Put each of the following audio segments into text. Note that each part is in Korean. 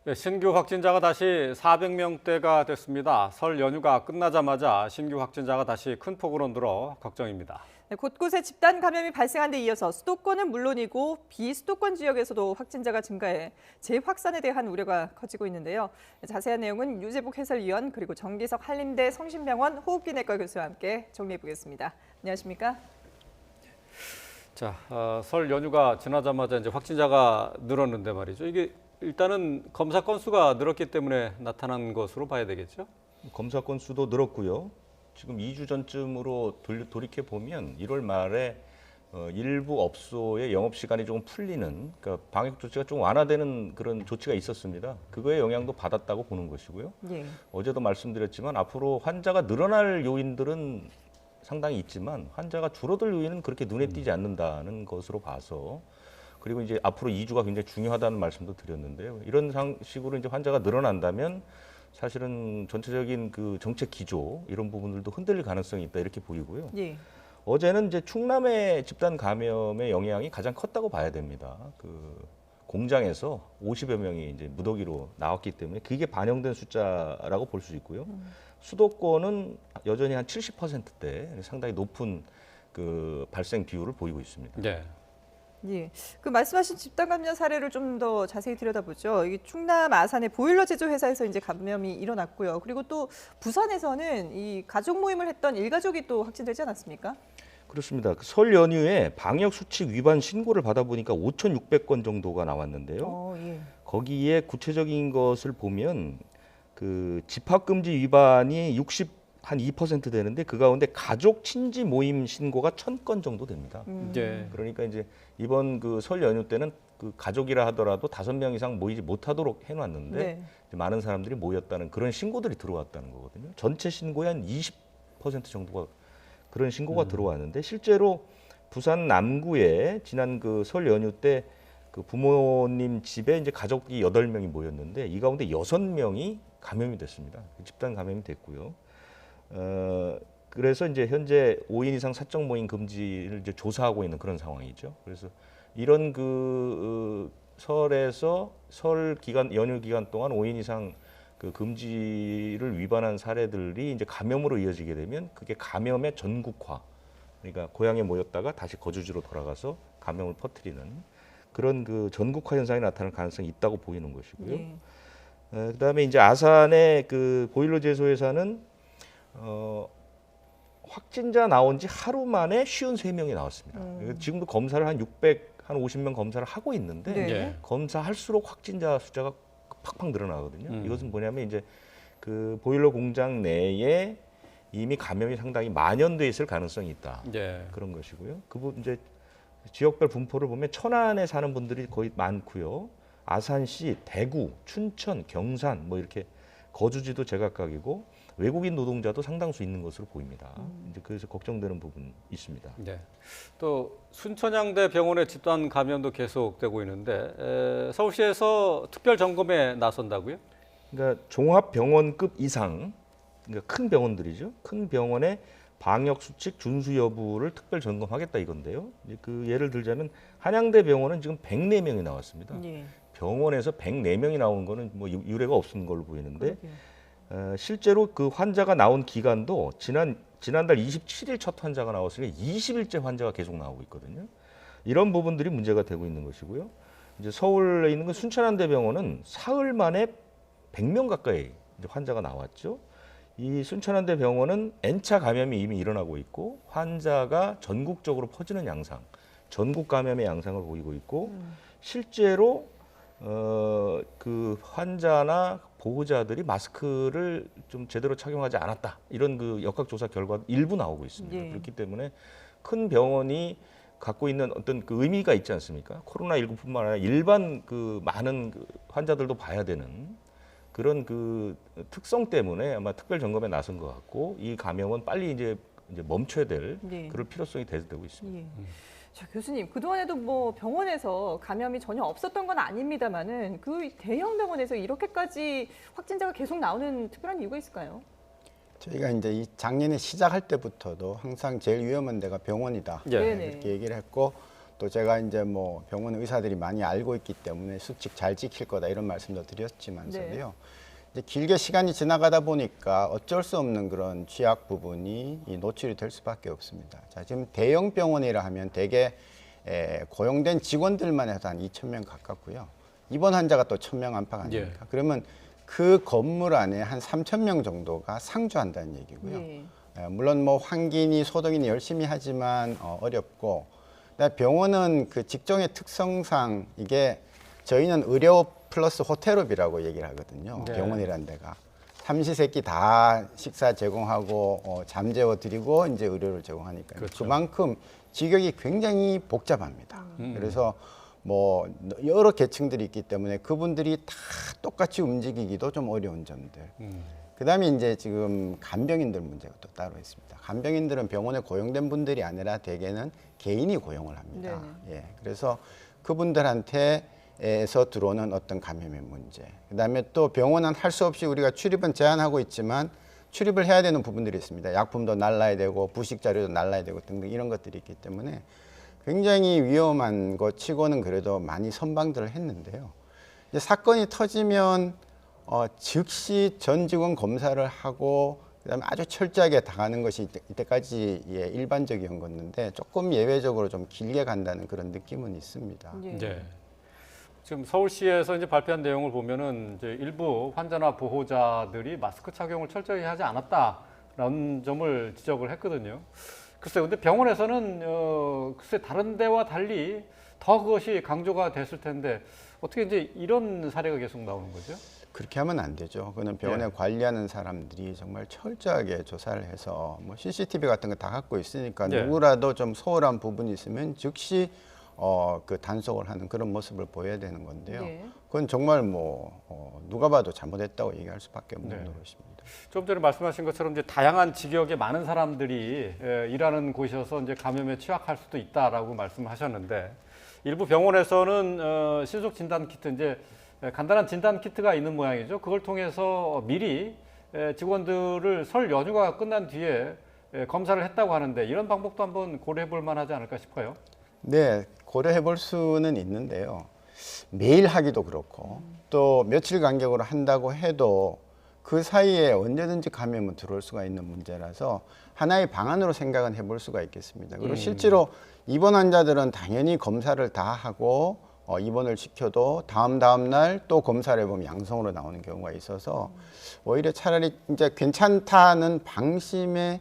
네, 신규 확진자가 다시 400명대가 됐습니다. 설 연휴가 끝나자마자 신규 확진자가 다시 큰 폭으로 늘어 걱정입니다. 네, 곳곳에 집단 감염이 발생한 데 이어서 수도권은 물론이고 비수도권 지역에서도 확진자가 증가해 재확산에 대한 우려가 커지고 있는데요. 자세한 내용은 유재복 해설위원 그리고 정기석 한림대 성심병원 호흡기내과 교수와 함께 정리해 보겠습니다. 안녕하십니까? 자, 설 연휴가 지나자마자 이제 확진자가 늘었는데 말이죠. 이게 일단은 검사 건수가 늘었기 때문에 나타난 것으로 봐야 되겠죠? 검사 건수도 늘었고요. 지금 2주 전쯤으로 돌이켜 보면 1월 말에 일부 업소의 영업 시간이 조금 풀리는, 그러니까 방역 조치가 좀 완화되는 그런 조치가 있었습니다. 그거의 영향도 받았다고 보는 것이고요. 예. 어제도 말씀드렸지만 앞으로 환자가 늘어날 요인들은 상당히 있지만 환자가 줄어들 요인은 그렇게 눈에 띄지 않는다는 것으로 봐서, 그리고 이제 앞으로 2주가 굉장히 중요하다는 말씀도 드렸는데요. 이런 식으로 이제 환자가 늘어난다면 사실은 전체적인 그 정책 기조 이런 부분들도 흔들릴 가능성이 있다 이렇게 보이고요. 예. 어제는 이제 충남의 집단 감염의 영향이 가장 컸다고 봐야 됩니다. 그 공장에서 50여 명이 이제 무더기로 나왔기 때문에 그게 반영된 숫자라고 볼 수 있고요. 수도권은 여전히 한 70%대 상당히 높은 그 발생 비율을 보이고 있습니다. 네. 예, 그 말씀하신 집단 감염 사례를 좀 더 자세히 들여다보죠. 이 충남 아산의 보일러 제조 회사에서 이제 감염이 일어났고요. 그리고 또 부산에서는 이 가족 모임을 했던 일가족이 또 확진되지 않았습니까? 그렇습니다. 설 연휴에 방역 수칙 위반 신고를 받아보니까 5,600건 정도가 나왔는데요. 예. 거기에 구체적인 것을 보면 그 집합금지 위반이 한 2% 되는데 그 가운데 가족 친지 모임 신고가 1,000건 정도 됩니다. 네. 그러니까 이제 이번 그 설 연휴 때는 그 가족이라 하더라도 5명 이상 모이지 못하도록 해놨는데 네. 이제 많은 사람들이 모였다는 그런 신고들이 들어왔다는 거거든요. 전체 신고의 한 20% 정도가 그런 신고가 들어왔는데 실제로 부산 남구에 지난 그 설 연휴 때 그 부모님 집에 이제 가족이 8명이 모였는데 이 가운데 6명이 감염이 됐습니다. 집단 감염이 됐고요. 그래서 이제 현재 5인 이상 사적 모임 금지를 이제 조사하고 있는 그런 상황이죠. 그래서 이런 그 설에서 설 기간 연휴 기간 동안 5인 이상 그 금지를 위반한 사례들이 이제 감염으로 이어지게 되면 그게 감염의 전국화, 그러니까 고향에 모였다가 다시 거주지로 돌아가서 감염을 퍼뜨리는 그런 그 전국화 현상이 나타날 가능성이 있다고 보이는 것이고요. 예. 그다음에 이제 아산의 그 보일러 제소회사는 확진자 나온 지 하루 만에 53명이 나왔습니다. 지금도 검사를 한 50명 검사를 하고 있는데 네. 예. 검사할수록 확진자 숫자가 팍팍 늘어나거든요. 이것은 뭐냐면 이제 그 보일러 공장 내에 이미 감염이 상당히 만연돼 있을 가능성이 있다. 네. 그런 것이고요. 그분 이제 지역별 분포를 보면 천안에 사는 분들이 거의 많고요. 아산시, 대구, 춘천, 경산 뭐 이렇게 거주지도 제각각이고 외국인 노동자도 상당수 있는 것으로 보입니다. 이제 그래서 걱정되는 부분 있습니다. 네. 또 순천향대 병원의 집단 감염도 계속되고 있는데 서울시에서 특별 점검에 나선다고요? 그러니까 종합병원급 이상, 그러니까 큰 병원들이죠. 큰 병원의 방역 수칙 준수 여부를 특별 점검하겠다 이건데요. 이제 그 예를 들자면 한양대 병원은 지금 104명이 나왔습니다. 예. 병원에서 104명이 나온 거는 뭐 유례가 없는 걸로 보이는데 그러게요. 실제로 그 환자가 나온 기간도 지난달 27일 첫 환자가 나왔으니까 20일째 환자가 계속 나오고 있거든요. 이런 부분들이 문제가 되고 있는 것이고요. 이제 서울에 있는 그 순천한대병원은 사흘 만에 100명 가까이 이제 환자가 나왔죠. 이 순천한대 병원은 N차 감염이 이미 일어나고 있고 환자가 전국적으로 퍼지는 양상, 전국 감염의 양상을 보이고 있고 실제로 그 환자나 보호자들이 마스크를 좀 제대로 착용하지 않았다 이런 그 역학조사 결과 일부 나오고 있습니다. 예. 그렇기 때문에 큰 병원이 갖고 있는 어떤 그 의미가 있지 않습니까? 코로나19뿐만 아니라 일반 그 많은 그 환자들도 봐야 되는 그런 그 특성 때문에 아마 특별 점검에 나선 것 같고 이 감염은 빨리 이제 멈춰야 될 네. 그럴 필요성이 대두되고 있습니다. 예. 자, 교수님, 그동안에도 뭐 병원에서 감염이 전혀 없었던 건 아닙니다만은 그 대형 병원에서 이렇게까지 확진자가 계속 나오는 특별한 이유가 있을까요? 저희가 이제 이 작년에 시작할 때부터도 항상 제일 위험한 데가 병원이다. 예. 네네. 이렇게 얘기를 했고 또 제가 이제 뭐 병원 의사들이 많이 알고 있기 때문에 수칙 잘 지킬 거다 이런 말씀도 드렸지만서도요. 이제 길게 시간이 지나가다 보니까 어쩔 수 없는 그런 취약 부분이 이 노출이 될 수밖에 없습니다. 자, 지금 대형 병원이라 하면 대개 고용된 직원들만 해도 한 2,000명 가깝고요. 입원 환자가 또 1,000명 안팎 아닙니까? 그러면 그 건물 안에 한 3,000명 정도가 상주한다는 얘기고요. 물론 뭐 환기니 소독이니 열심히 하지만 어렵고, 병원은 그 직종의 특성상 이게 저희는 의료 플러스 호텔업이라고 얘기를 하거든요. 네. 병원이라는 데가 삼시세끼 다 식사 제공하고 잠 재워 드리고 이제 의료를 제공하니까 그렇죠. 그만큼 직역이 굉장히 복잡합니다. 그래서 뭐 여러 계층들이 있기 때문에 그분들이 다 똑같이 움직이기도 좀 어려운 점들. 그다음에 이제 지금 간병인들 문제가 또 따로 있습니다. 간병인들은 병원에 고용된 분들이 아니라 대개는 개인이 고용을 합니다. 예, 그래서 그분들한테에서 들어오는 어떤 감염의 문제. 그다음에 또 병원은 할 수 없이 우리가 출입은 제한하고 있지만 출입을 해야 되는 부분들이 있습니다. 약품도 날라야 되고 부식 자료도 날라야 되고 등등 이런 것들이 있기 때문에 굉장히 위험한 것 치고는 그래도 많이 선방들을 했는데요. 이제 사건이 터지면 즉시 전 직원 검사를 하고 그다음에 아주 철저하게 당하는 것이 이때까지 일반적이었던 건데 조금 예외적으로 좀 길게 간다는 그런 느낌은 있습니다. 네. 지금 서울시에서 이제 발표한 내용을 보면은 이제 일부 환자나 보호자들이 마스크 착용을 철저히 하지 않았다라는 점을 지적을 했거든요. 글쎄, 근데 병원에서는 글쎄 다른 데와 달리 더 그것이 강조가 됐을 텐데 어떻게 이제 이런 사례가 계속 나오는 거죠? 그렇게 하면 안 되죠. 그거는 병원에 관리하는 사람들이 정말 철저하게 조사를 해서 뭐 CCTV 같은 거 다 갖고 있으니까 누구라도 좀 소홀한 부분이 있으면 즉시 그 단속을 하는 그런 모습을 보여야 되는 건데요. 그건 정말 뭐 누가 봐도 잘못했다고 얘기할 수밖에 없는 노릇입니다. 좀 전에 말씀하신 것처럼 이제 다양한 직역의 많은 사람들이 일하는 곳이어서 이제 감염에 취약할 수도 있다라고 말씀을 하셨는데 일부 병원에서는 신속 진단 키트 이제 간단한 진단 키트가 있는 모양이죠. 그걸 통해서 미리 직원들을 설 연휴가 끝난 뒤에 검사를 했다고 하는데 이런 방법도 한번 고려해 볼 만하지 않을까 싶어요. 네, 고려해 볼 수는 있는데요. 매일 하기도 그렇고 또 며칠 간격으로 한다고 해도 그 사이에 언제든지 감염은 들어올 수가 있는 문제라서 하나의 방안으로 생각은 해볼 수가 있겠습니다. 그리고 실제로 입원 환자들은 당연히 검사를 다 하고 입원을 시켜도 다음 날 또 검사를 해보면 양성으로 나오는 경우가 있어서 오히려 차라리 이제 괜찮다는 방심의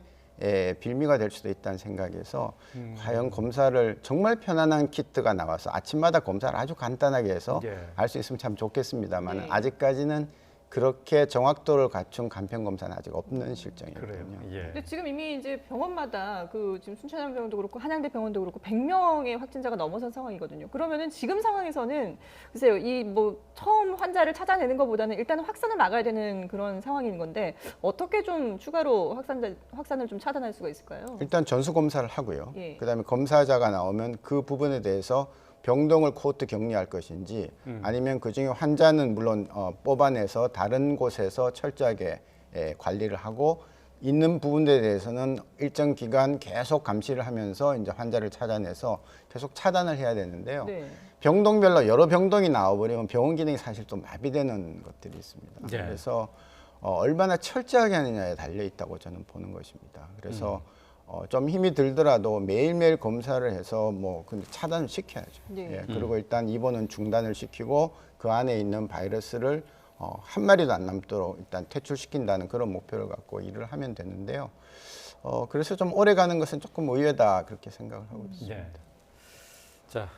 빌미가 될 수도 있다는 생각에서 과연 검사를 정말 편안한 키트가 나와서 아침마다 검사를 아주 간단하게 해서 알 수 있으면 참 좋겠습니다만 아직까지는 그렇게 정확도를 갖춘 간편 검사는 아직 없는 실정이거든요. 근데 지금 이미 이제 병원마다 그 지금 순천향병원도 그렇고 한양대 병원도 그렇고 100명의 확진자가 넘어선 상황이거든요. 그러면은 지금 상황에서는 글쎄요, 이 뭐 처음 환자를 찾아내는 것보다는 일단은 확산을 막아야 되는 그런 상황인 건데 어떻게 좀 추가로 확산을 좀 차단할 수가 있을까요? 일단 전수 검사를 하고요. 그다음에 검사자가 나오면 그 부분에 대해서 병동을 코호트 격리할 것인지 아니면 그중에 환자는 물론 뽑아내서 다른 곳에서 철저하게 관리를 하고 있는 부분에 대해서는 일정 기간 계속 감시를 하면서 이제 환자를 찾아내서 계속 차단을 해야 되는데요. 병동별로 여러 병동이 나와버리면 병원 기능이 사실 좀 마비되는 것들이 있습니다. 그래서 얼마나 철저하게 하느냐에 달려 있다고 저는 보는 것입니다. 그래서 좀 힘이 들더라도 매일매일 검사를 해서 뭐 차단을 시켜야죠. 그리고 일단 입원은 중단을 시키고 그 안에 있는 바이러스를 한 마리도 안 남도록 일단 퇴출시킨다는 그런 목표를 갖고 일을 하면 되는데요. 그래서 좀 오래 가는 것은 조금 의외다 그렇게 생각을 하고 있습니다. 자,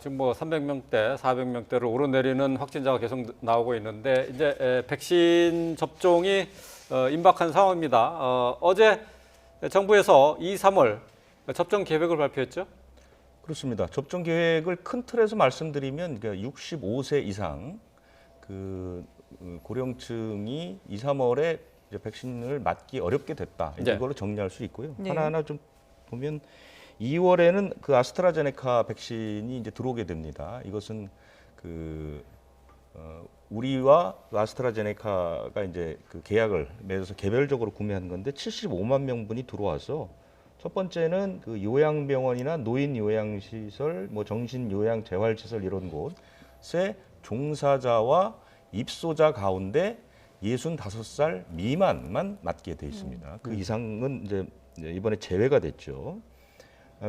지금 뭐 300명대, 400명대로 오르내리는 확진자가 계속 나오고 있는데 이제 백신 접종이 임박한 상황입니다. 어제 정부에서 2, 3월 접종 계획을 발표했죠? 그렇습니다. 접종 계획을 큰 틀에서 말씀드리면 65세 이상 그 고령층이 2, 3월에 이제 백신을 맞기 어렵게 됐다. 이걸로 정리할 수 있고요. 하나하나 좀 보면 2월에는 그 아스트라제네카 백신이 이제 들어오게 됩니다. 이것은 우리와 아스트라제네카가 이제 그 계약을 맺어서 개별적으로 구매한 건데 75만 명분이 들어와서 첫 번째는 그 요양병원이나 노인 요양시설, 뭐 정신 요양 재활시설 이런 곳에 종사자와 입소자 가운데 65살 미만만 맡게 돼 있습니다. 그 이상은 이제 이번에 제외가 됐죠.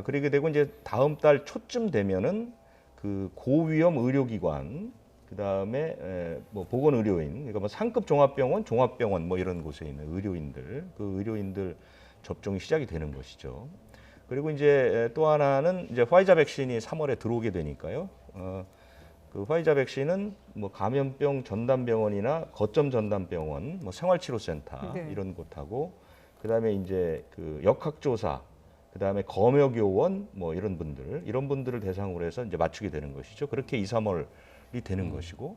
그렇게 되고 이제 다음 달 초쯤 되면은 그 고위험 의료기관, 그 다음에 뭐 보건의료인, 그러니까 뭐 상급 종합병원, 종합병원 뭐 이런 곳에 있는 의료인들, 그 의료인들 접종이 시작이 되는 것이죠. 그리고 이제 또 하나는 이제 화이자 백신이 3월에 들어오게 되니까요. 그 화이자 백신은 뭐 감염병 전담병원이나 거점 전담병원, 뭐 생활치료센터 네. 이런 곳하고, 그 다음에 이제 그 역학조사, 그 다음에 검역요원 뭐 이런 분들을 대상으로 해서 이제 맞추게 되는 것이죠. 그렇게 2, 3월이 되는 것이고,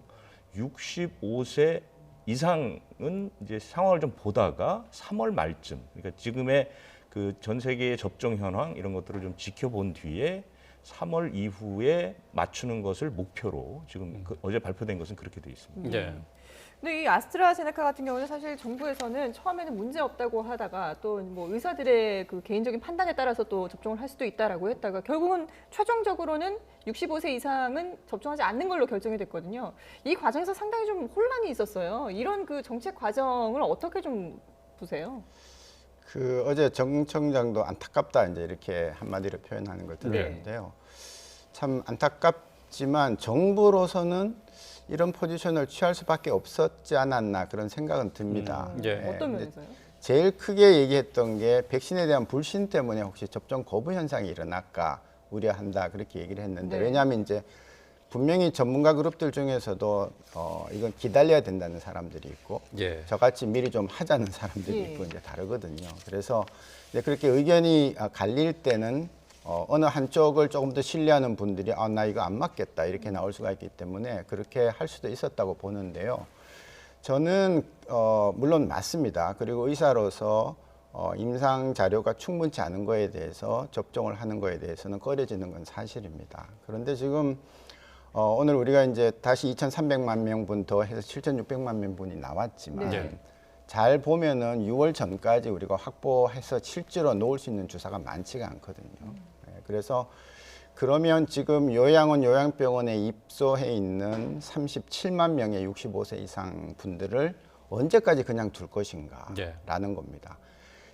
65세 이상은 이제 상황을 좀 보다가 3월 말쯤, 그러니까 지금의 그 전 세계의 접종 현황 이런 것들을 좀 지켜본 뒤에 3월 이후에 맞추는 것을 목표로 지금 어제 발표된 것은 그렇게 돼 있습니다. 네. 근데 이 아스트라제네카 같은 경우는 사실 정부에서는 처음에는 문제 없다고 하다가 또 뭐 의사들의 그 개인적인 판단에 따라서 또 접종을 할 수도 있다라고 했다가 결국은 최종적으로는 65세 이상은 접종하지 않는 걸로 결정이 됐거든요. 이 과정에서 상당히 좀 혼란이 있었어요. 이런 그 정책 과정을 어떻게 좀 보세요? 그 어제 정 청장도 안타깝다 이제 이렇게 한마디로 표현하는 걸 들었는데요. 참 안타깝지만 정부로서는 이런 포지션을 취할 수밖에 없었지 않았나 그런 생각은 듭니다. 예. 어떤 근데 면에서요? 제일 크게 얘기했던 게 백신에 대한 불신 때문에 혹시 접종 거부 현상이 일어날까 우려한다 그렇게 얘기를 했는데, 네. 왜냐하면 이제 분명히 전문가 그룹들 중에서도 이건 기다려야 된다는 사람들이 있고, 예. 저같이 미리 좀 하자는 사람들이 예. 있고 이제 다르거든요. 그래서 이제 그렇게 의견이 갈릴 때는 어느 한쪽을 조금 더 신뢰하는 분들이 나 이거 안 맞겠다 이렇게 나올 수가 있기 때문에 그렇게 할 수도 있었다고 보는데요. 저는 물론 맞습니다. 그리고 의사로서 임상 자료가 충분치 않은 거에 대해서 접종을 하는 거에 대해서는 꺼려지는 건 사실입니다. 그런데 지금 오늘 우리가 이제 다시 2,300만 명분 더 해서 7,600만 명분이 나왔지만 네. 잘 보면은 6월 전까지 우리가 확보해서 실제로 놓을 수 있는 주사가 많지가 않거든요. 그래서 그러면 지금 요양원, 요양병원에 입소해 있는 37만 명의 65세 이상 분들을 언제까지 그냥 둘 것인가라는 겁니다.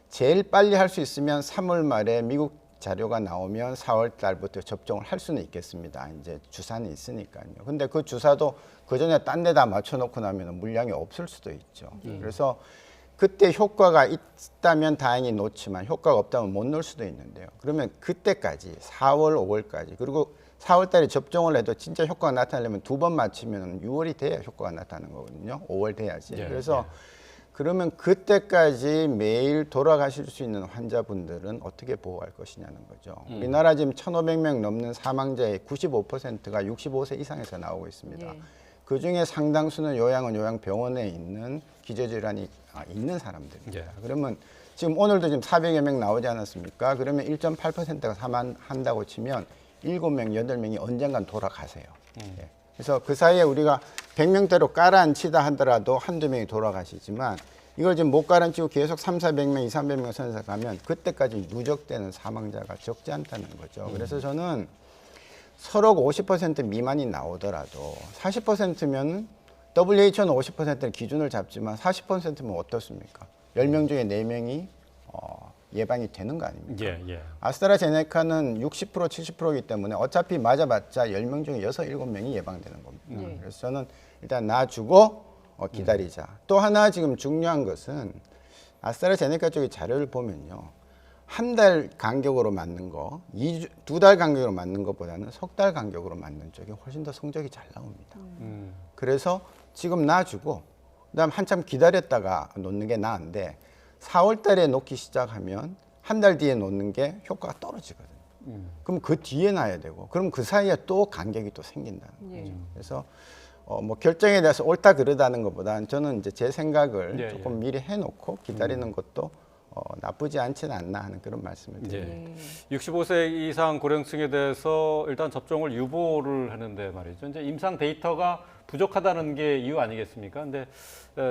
제일 빨리 할 수 있으면 3월 말에 미국 자료가 나오면 4월 달부터 접종을 할 수는 있겠습니다. 이제 주사는 있으니까요. 근데 그 주사도 그 전에 딴 데다 맞춰놓고 나면 물량이 없을 수도 있죠. 그래서 그때 효과가 있다면 다행히 놓지만 효과가 없다면 못 놓을 수도 있는데요. 그러면 그때까지 4월, 5월까지, 그리고 4월 달에 접종을 해도 진짜 효과가 나타나려면 2번 맞추면 6월이 돼야 효과가 나타나는 거거든요. 5월 돼야지. 예, 그래서 그러면 그때까지 매일 돌아가실 수 있는 환자분들은 어떻게 보호할 것이냐는 거죠. 우리나라 지금 1,500명 넘는 사망자의 95%가 65세 이상에서 나오고 있습니다. 예. 그중에 상당수는 요양원, 요양병원에 있는 기저질환이 있는 사람들입니다. 예. 그러면 지금 오늘도 지금 400여 명 나오지 않았습니까? 그러면 1.8%가 사망한다고 치면 7명, 8명이 언젠간 돌아가세요. 예. 그래서 그 사이에 우리가 100명대로 깔아앉히다 하더라도 한두 명이 돌아가시지만 이걸 지금 못 깔아앉히고 계속 300명, 200명 선에서 가면 그때까지 누적되는 사망자가 적지 않다는 거죠. 그래서 저는 서로 50% 미만이 나오더라도 40%면 WHO는 50%를 기준을 잡지만 40%면 어떻습니까? 10명 중에 4명이 예방이 되는 거 아닙니까? 예, 예. 아스트라제네카는 60%, 70%이기 때문에 어차피 맞아봤자 10명 중에 6, 7명이 예방되는 겁니다. 예. 그래서 저는 일단 놔주고 기다리자. 또 하나 지금 중요한 것은 아스트라제네카 쪽의 자료를 보면요. 한 달 간격으로 맞는 거, 2달 간격으로 맞는 것보다는 석 달 간격으로 맞는 쪽이 훨씬 더 성적이 잘 나옵니다. 그래서 지금 놔주고 그다음 한참 기다렸다가 놓는 게 나은데 4월 달에 놓기 시작하면 한 달 뒤에 놓는 게 효과가 떨어지거든요. 그럼 그 뒤에 놔야 되고, 그럼 그 사이에 또 간격이 또 생긴다는 거죠. 예. 그래서 뭐 결정에 대해서 옳다 그르다는 것보다는 저는 이제 제 생각을 예, 조금 미리 해놓고 기다리는 것도 나쁘지 않지는 않나 하는 그런 말씀을 드립니다. 예. 65세 이상 고령층에 대해서 일단 접종을 유보를 하는데 말이죠. 이제 임상 데이터가 부족하다는 게 이유 아니겠습니까? 근데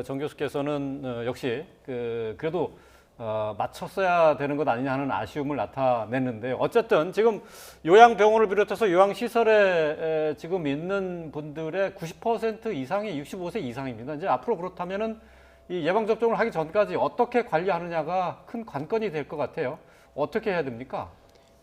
정 교수께서는 역시 그래도 맞췄어야 되는 것 아니냐 하는 아쉬움을 나타냈는데 어쨌든 지금 요양병원을 비롯해서 요양시설에 지금 있는 분들의 90% 이상이 65세 이상입니다. 이제 앞으로 그렇다면은 이 예방접종을 하기 전까지 어떻게 관리하느냐가 큰 관건이 될 것 같아요. 어떻게 해야 됩니까?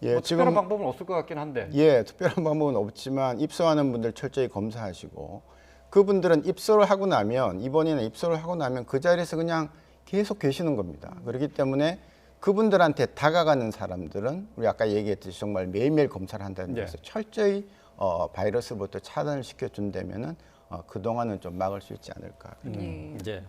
예, 뭐 특별한 방법은 없을 것 같긴 한데. 예, 특별한 방법은 없지만 입소하는 분들 철저히 검사하시고 그분들은 입소를 하고 나면 입원이나 입소를 하고 나면 그 자리에서 그냥 계속 계시는 겁니다. 그렇기 때문에 그분들한테 다가가는 사람들은 우리 아까 얘기했듯이 정말 매일매일 검사를 한다는 네. 데서 철저히 바이러스부터 차단을 시켜준다면은 그동안은 좀 막을 수 있지 않을까. 이제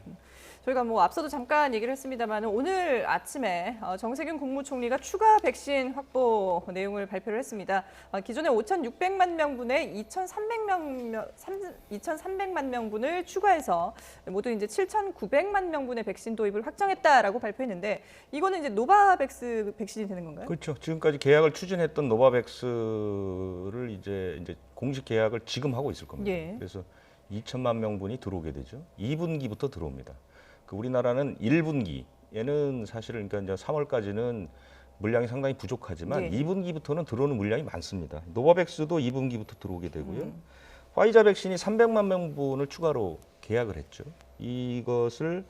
저희가 뭐 앞서도 잠깐 얘기를 했습니다만 오늘 아침에 정세균 국무총리가 추가 백신 확보 내용을 발표를 했습니다. 기존에 5,600만 명분에 2,300만 명분을 추가해서 모두 이제 7,900만 명분의 백신 도입을 확정했다라고 발표했는데 이거는 이제 노바백스 백신이 되는 건가요? 그렇죠. 지금까지 계약을 추진했던 노바백스를 이제 공식 계약을 지금 하고 있을 겁니다. 예. 그래서 2천만 명분이 들어오게 되죠. 2분기부터 들어옵니다. 그 우리나라는 1분기에는 사실은 그러니까 이제 3월까지는 물량이 상당히 부족하지만 예. 2분기부터는 들어오는 물량이 많습니다. 노바백스도 2분기부터 들어오게 되고요. 화이자 백신이 300만 명분을 추가로 계약을 했죠. 이것을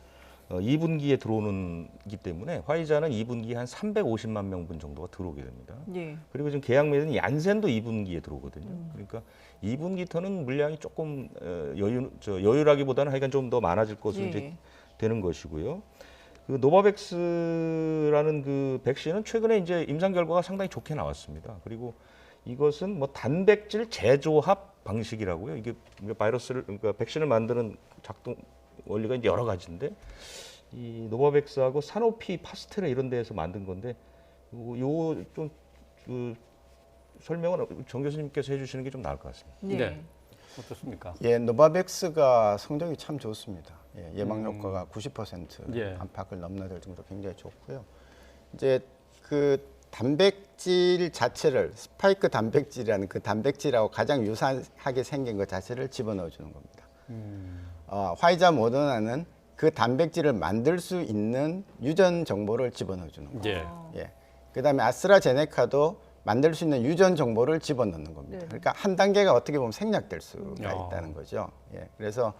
2분기에 들어오는기 때문에 화이자는 2분기에 한 350만 명분 정도가 들어오게 됩니다. 예. 그리고 지금 계약 맺은 얀센도 2분기에 들어오거든요. 그러니까 2분기부터는 물량이 조금 여유라기보다는 하여간 좀 더 많아질 것으로 예. 이제 되는 것이고요. 그 노바백스라는 그 백신은 최근에 이제 임상 결과가 상당히 좋게 나왔습니다. 그리고 이것은 뭐 단백질 재조합 방식이라고요. 이게 바이러스를 그러니까 백신을 만드는 작동 원리가 이제 여러 가지인데 이 노바백스하고 사노피 파스테라 이런 데에서 만든 건데 요 좀 그 설명은 정 교수님께서 해주시는 게 좀 나을 것 같습니다. 네. 네. 어떻습니까? 예, 노바백스가 성적이 참 좋습니다. 예, 예방 효과가 90% 예. 안팎을 넘나들 정도로 굉장히 좋고요. 이제 그 단백질 자체를 스파이크 단백질이라는 그 단백질하고 가장 유사하게 생긴 것 자체를 집어넣어 주는 겁니다. 화이자 모더나는 그 단백질을 만들 수 있는 유전 정보를 집어넣어 주는 거예요. 예. 예. 그다음에 아스트라제네카도 만들 수 있는 유전 정보를 집어넣는 겁니다. 네. 그러니까 한 단계가 어떻게 보면 생략될 수가 야. 있다는 거죠. 예. 그래서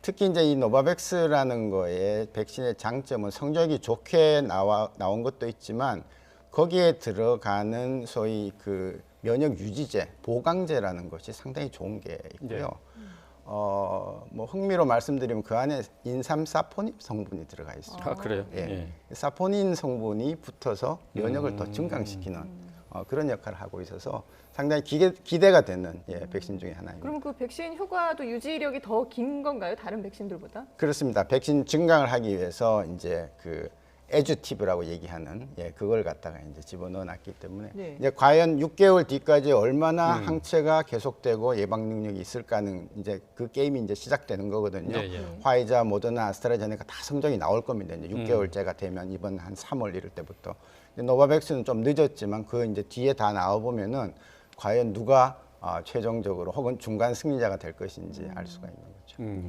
특히 이제 이 노바백스라는 거에 백신의 장점은 성적이 좋게 나온 것도 있지만 거기에 들어가는 소위 그 면역 유지제, 보강제라는 것이 상당히 좋은 게 있고요. 뭐 흥미로 말씀드리면 그 안에 인삼사포닌 성분이 들어가 있습니다. 아, 그래요? 예. 사포닌 성분이 붙어서 면역을 더 증강시키는 그런 역할을 하고 있어서 상당히 기대가 되는 백신 중에 하나입니다. 그럼 그 백신 효과도 유지력이 더 긴 건가요? 다른 백신들보다? 그렇습니다. 백신 증강을 하기 위해서 이제 그 에주티브라고 얘기하는 그걸 갖다가 이제 집어넣어 놨기 때문에 네. 이제 과연 6개월 뒤까지 얼마나 항체가 계속되고 예방 능력이 있을까는 이제 그 게임이 이제 시작되는 거거든요. 예, 예. 화이자, 모더나, 아스트라제네카 다 성적이 나올 겁니다. 이제 6개월째가 되면 이번 한 3월 이럴 때부터. 노바백스는 좀 늦었지만 그 이제 뒤에 다 나와 보면은 과연 누가 최종적으로 혹은 중간 승리자가 될 것인지 알 수가 있는 거죠.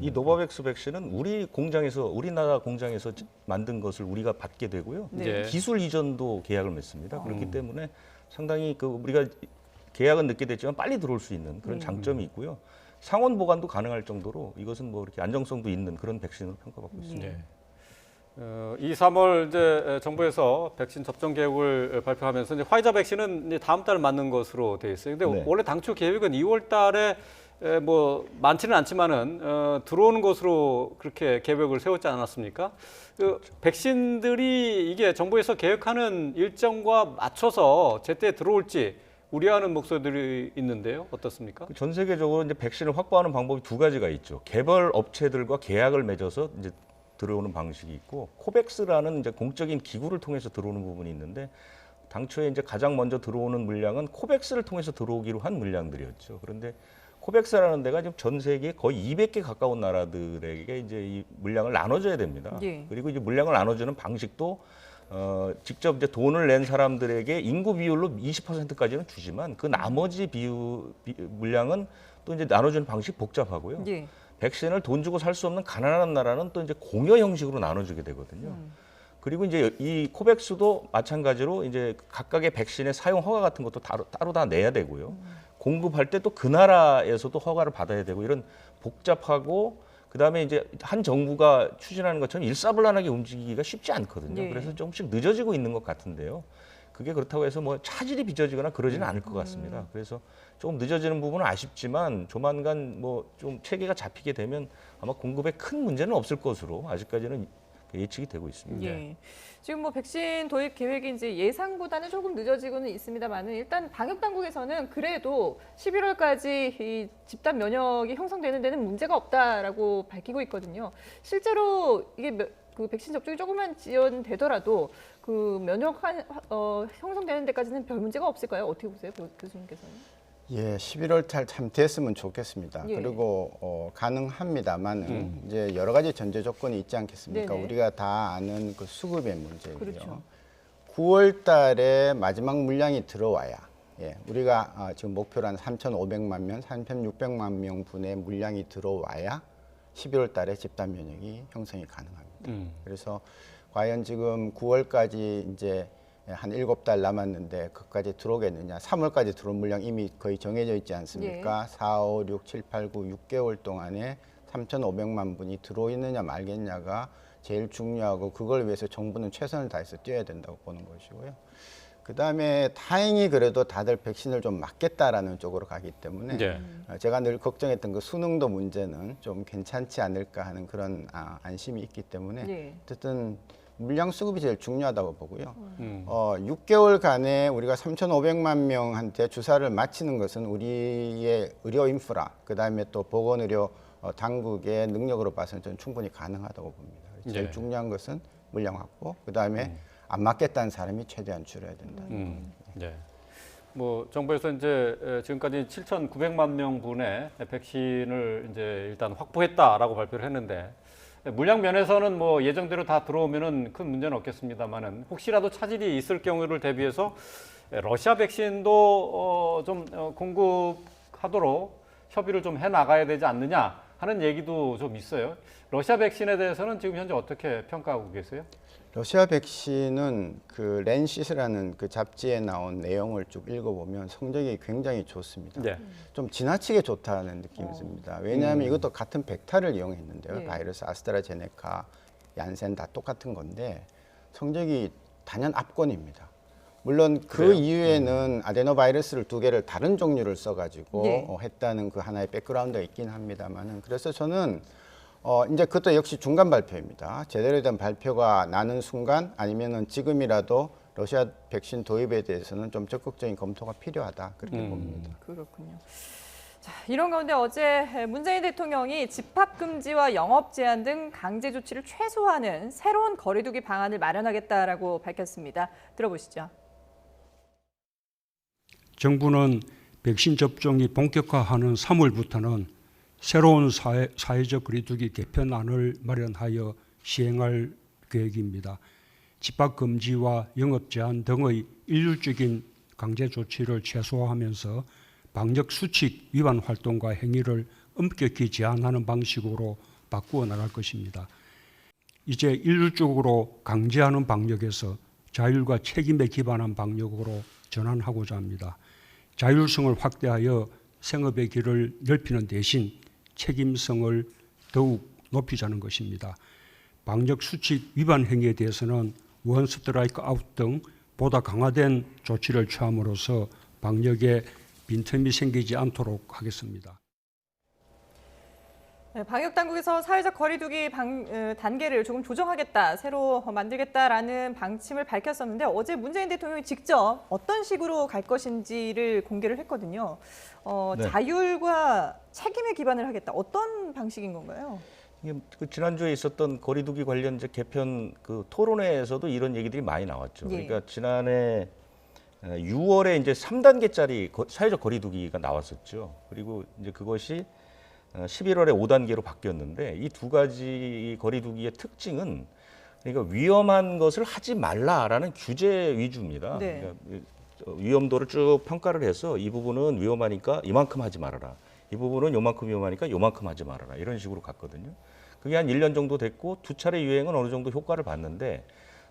이 노바백스 백신은 우리나라 공장에서 만든 것을 우리가 받게 되고요. 네. 기술 이전도 계약을 맺습니다. 그렇기 때문에 상당히 그 우리가 계약은 늦게 됐지만 빨리 들어올 수 있는 그런 장점이 있고요. 상온 보관도 가능할 정도로 이것은 뭐 이렇게 안정성도 있는 그런 백신으로 평가받고 있습니다. 네. 2, 3월 이제 정부에서 백신 접종 계획을 발표하면서 이제 화이자 백신은 이제 다음 달 맞는 것으로 되어 있어요. 근데 네. 원래 당초 계획은 2월 달에 뭐 많지는 않지만은 들어오는 것으로 그렇게 계획을 세웠지 않았습니까? 그 백신들이 이게 정부에서 계획하는 일정과 맞춰서 제때 들어올지 우려하는 목소리들이 있는데요. 어떻습니까? 전 세계적으로 이제 백신을 확보하는 방법이 두 가지가 있죠. 개발 업체들과 계약을 맺어서 이제 들어오는 방식이 있고 코백스라는 이제 공적인 기구를 통해서 들어오는 부분이 있는데 당초에 이제 가장 먼저 들어오는 물량은 코백스를 통해서 들어오기로 한 물량들이었죠. 그런데 코백스라는 데가 지금 전 세계 거의 200개 가까운 나라들에게 이제 이 물량을 나눠줘야 됩니다. 예. 그리고 이제 물량을 나눠주는 방식도 직접 이제 돈을 낸 사람들에게 인구 비율로 20%까지는 주지만 그 나머지 물량은 또 이제 나눠주는 방식 복잡하고요. 예. 백신을 돈 주고 살 수 없는 가난한 나라는 또 이제 공여 형식으로 나눠주게 되거든요. 그리고 이제 이 코백스도 마찬가지로 이제 각각의 백신의 사용 허가 같은 것도 따로 다 내야 되고요. 공급할 때 또 그 나라에서도 허가를 받아야 되고 이런 복잡하고 그다음에 이제 한 정부가 추진하는 것처럼 일사불란하게 움직이기가 쉽지 않거든요. 네. 그래서 조금씩 늦어지고 있는 것 같은데요. 그게 그렇다고 해서 뭐 차질이 빚어지거나 그러지는 않을 것 같습니다. 그래서 조금 늦어지는 부분은 아쉽지만 조만간 뭐 좀 체계가 잡히게 되면 아마 공급에 큰 문제는 없을 것으로 아직까지는 예측이 되고 있습니다. 예. 지금 뭐 백신 도입 계획이 이제 예상보다는 조금 늦어지고는 있습니다만은 일단 방역 당국에서는 그래도 11월까지 이 집단 면역이 형성되는 데는 문제가 없다라고 밝히고 있거든요. 실제로 이게 그 백신 접종이 조금만 지연되더라도 그 면역 형성되는 데까지는 별 문제가 없을까요? 어떻게 보세요, 교수님께서는? 예, 11월 달 참 됐으면 좋겠습니다. 예. 그리고 가능합니다만은 이제 여러 가지 전제 조건이 있지 않겠습니까? 네네. 우리가 다 아는 그 수급의 문제고요. 그렇죠. 9월 달에 마지막 물량이 들어와야 우리가 지금 목표로 한 3,500만 명, 3,600만 명 분의 물량이 들어와야 11월 달에 집단 면역이 형성이 가능합니다. 그래서 과연 지금 9월까지 이제 한 7달 남았는데 그까지 들어오겠느냐. 3월까지 들어온 물량 이미 거의 정해져 있지 않습니까? 4, 5, 6, 7, 8, 9, 6개월 동안에 3,500만 분이 들어있느냐 말겠냐가 제일 중요하고 그걸 위해서 정부는 최선을 다해서 뛰어야 된다고 보는 것이고요. 그다음에 다행히 그래도 다들 백신을 좀 맞겠다라는 쪽으로 가기 때문에 네. 제가 늘 걱정했던 그 수능도 문제는 좀 괜찮지 않을까 하는 그런 안심이 있기 때문에 네. 어쨌든 물량 수급이 제일 중요하다고 보고요. 6개월간에 우리가 3,500만 명한테 주사를 맞히는 것은 우리의 의료 인프라, 그다음에 또 보건의료 당국의 능력으로 봐서는 저는 충분히 가능하다고 봅니다. 제일 네. 중요한 것은 물량 확보, 그다음에 안 맞겠다는 사람이 최대한 줄여야 된다. 네. 뭐 정부에서 이제 지금까지 7,900만 명 분의 백신을 이제 일단 확보했다라고 발표를 했는데 물량 면에서는 뭐 예정대로 다 들어오면은 큰 문제는 없겠습니다만은 혹시라도 차질이 있을 경우를 대비해서 러시아 백신도 좀 공급하도록 협의를 좀 해 나가야 되지 않느냐 하는 얘기도 좀 있어요. 러시아 백신에 대해서는 지금 현재 어떻게 평가하고 계세요? 러시아 백신은 그 랜시스라는 그 잡지에 나온 내용을 쭉 읽어보면 성적이 굉장히 좋습니다. 네. 좀 지나치게 좋다는 느낌이 듭니다. 왜냐하면 이것도 같은 벡터를 이용했는데요. 네. 바이러스 아스트라제네카, 얀센 다 똑같은 건데 성적이 단연 압권입니다. 물론 그 그래요? 이후에는 아데노바이러스를 2개를 다른 종류를 써가지고 네. 했다는 그 하나의 백그라운드가 있긴 합니다만은 그래서 저는 이제 그것도 역시 중간 발표입니다. 제대로 된 발표가 나는 순간 아니면은 지금이라도 러시아 백신 도입에 대해서는 좀 적극적인 검토가 필요하다 그렇게 봅니다. 그렇군요. 자, 이런 가운데 어제 문재인 대통령이 집합 금지와 영업 제한 등 강제 조치를 최소화하는 새로운 거리두기 방안을 마련하겠다라고 밝혔습니다. 들어보시죠. 정부는 백신 접종이 본격화하는 3월부터는 새로운 사회적 거리두기 개편안을 마련하여 시행할 계획입니다. 집합 금지와 영업 제한 등의 일률적인 강제 조치를 최소화하면서 방역 수칙 위반 활동과 행위를 엄격히 제한하는 방식으로 바꾸어 나갈 것입니다. 이제 일률적으로 강제하는 방역에서 자율과 책임에 기반한 방역으로 전환하고자 합니다. 자율성을 확대하여 생업의 길을 넓히는 대신 책임성을 더욱 높이자는 것입니다. 방역 수칙 위반 행위에 대해서는 원 스트라이크 아웃 등 보다 강화된 조치를 취함으로써 방역에 빈틈이 생기지 않도록 하겠습니다. 방역 당국에서 사회적 거리두기 단계를 조금 조정하겠다, 새로 만들겠다라는 방침을 밝혔었는데 어제 문재인 대통령이 직접 어떤 식으로 갈 것인지를 공개를 했거든요. 네. 자율과 책임에 기반을 하겠다. 어떤 방식인 건가요? 이게 그 지난주에 있었던 거리두기 관련 이제 개편 그 토론회에서도 이런 얘기들이 많이 나왔죠. 예. 그러니까 지난해 6월에 이제 3단계짜리 사회적 거리두기가 나왔었죠. 그리고 이제 그것이 11월에 5단계로 바뀌었는데 이 두 가지 거리두기의 특징은 그러니까 위험한 것을 하지 말라라는 규제 위주입니다. 네. 그러니까 위험도를 쭉 평가를 해서 이 부분은 위험하니까 이만큼 하지 말아라. 이 부분은 요만큼 위험하니까 요만큼 하지 말아라. 이런 식으로 갔거든요. 그게 한 1년 정도 됐고 두 차례 유행은 어느 정도 효과를 봤는데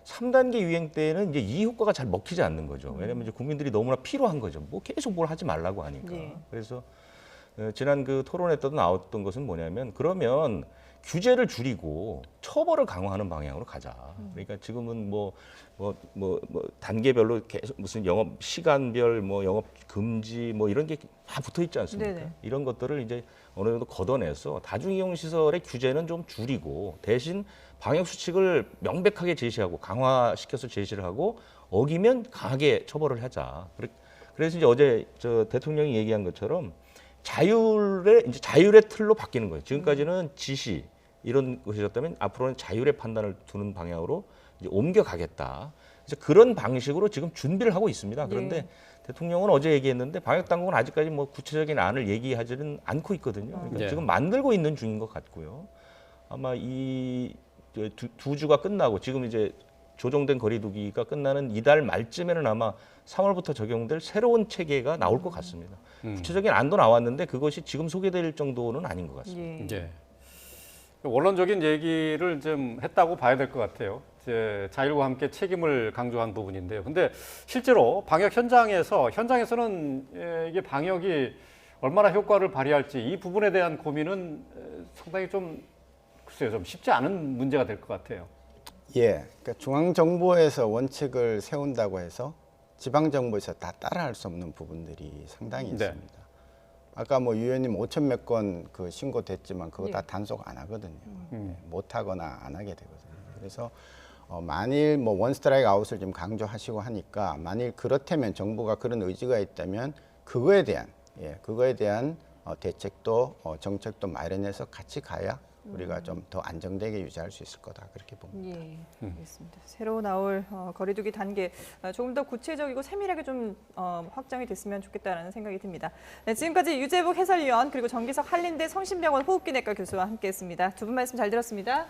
3단계 유행 때는 이제 이 효과가 잘 먹히지 않는 거죠. 왜냐하면 이제 국민들이 너무나 필요한 거죠. 뭐 계속 뭘 하지 말라고 하니까. 예. 그래서 지난 그 토론회 때도 나왔던 것은 뭐냐면 그러면 규제를 줄이고 처벌을 강화하는 방향으로 가자. 그러니까 지금은 뭐 단계별로 계속 무슨 영업 시간별 뭐 영업 금지 뭐 이런 게 다 붙어 있지 않습니까? 네네. 이런 것들을 이제 어느 정도 걷어내서 다중이용 시설의 규제는 좀 줄이고 대신 방역 수칙을 명백하게 제시하고 강화시켜서 제시를 하고 어기면 강하게 처벌을 하자. 그래서 이제 어제 저 대통령이 얘기한 것처럼 자율의 틀로 바뀌는 거예요. 지금까지는 지시 이런 것이었다면 앞으로는 자율의 판단을 두는 방향으로 이제 옮겨가겠다. 그래서 그런 방식으로 지금 준비를 하고 있습니다. 그런데 예. 대통령은 어제 얘기했는데 방역 당국은 아직까지 뭐 구체적인 안을 얘기하지는 않고 있거든요. 그러니까 예. 지금 만들고 있는 중인 것 같고요. 아마 이 두 주가 끝나고 지금 이제 조정된 거리두기가 끝나는 이달 말쯤에는 아마 3월부터 적용될 새로운 체계가 나올 것 같습니다. 구체적인 안도 나왔는데 그것이 지금 소개될 정도는 아닌 것 같습니다. 예. 이제 원론적인 얘기를 좀 했다고 봐야 될 것 같아요. 이제 자율과 함께 책임을 강조한 부분인데요. 근데 실제로 방역 현장에서는 이게 방역이 얼마나 효과를 발휘할지 이 부분에 대한 고민은 상당히 좀 글쎄요, 좀 쉽지 않은 문제가 될 것 같아요. 예, 그러니까 중앙 정부에서 원칙을 세운다고 해서 지방 정부에서 다 따라할 수 없는 부분들이 상당히 네. 있습니다. 아까 뭐 유 의원님 5천 몇 건 그 신고됐지만 그거 예. 다 단속 안 하거든요. 못 하거나 안 하게 되거든요. 그래서 만일 뭐 원 스트라이크 아웃을 좀 강조하시고 하니까 만일 그렇다면 정부가 그런 의지가 있다면 그거에 대한 대책도 정책도 마련해서 같이 가야 우리가 좀 더 안정되게 유지할 수 있을 거다 그렇게 봅니다. 예, 알겠습니다. 새로 나올 거리두기 단계 조금 더 구체적이고 세밀하게 좀 확정이 됐으면 좋겠다라는 생각이 듭니다. 네, 지금까지 유재복 해설위원 그리고 정기석 한림대 성심병원 호흡기내과 교수와 함께했습니다. 두 분 말씀 잘 들었습니다.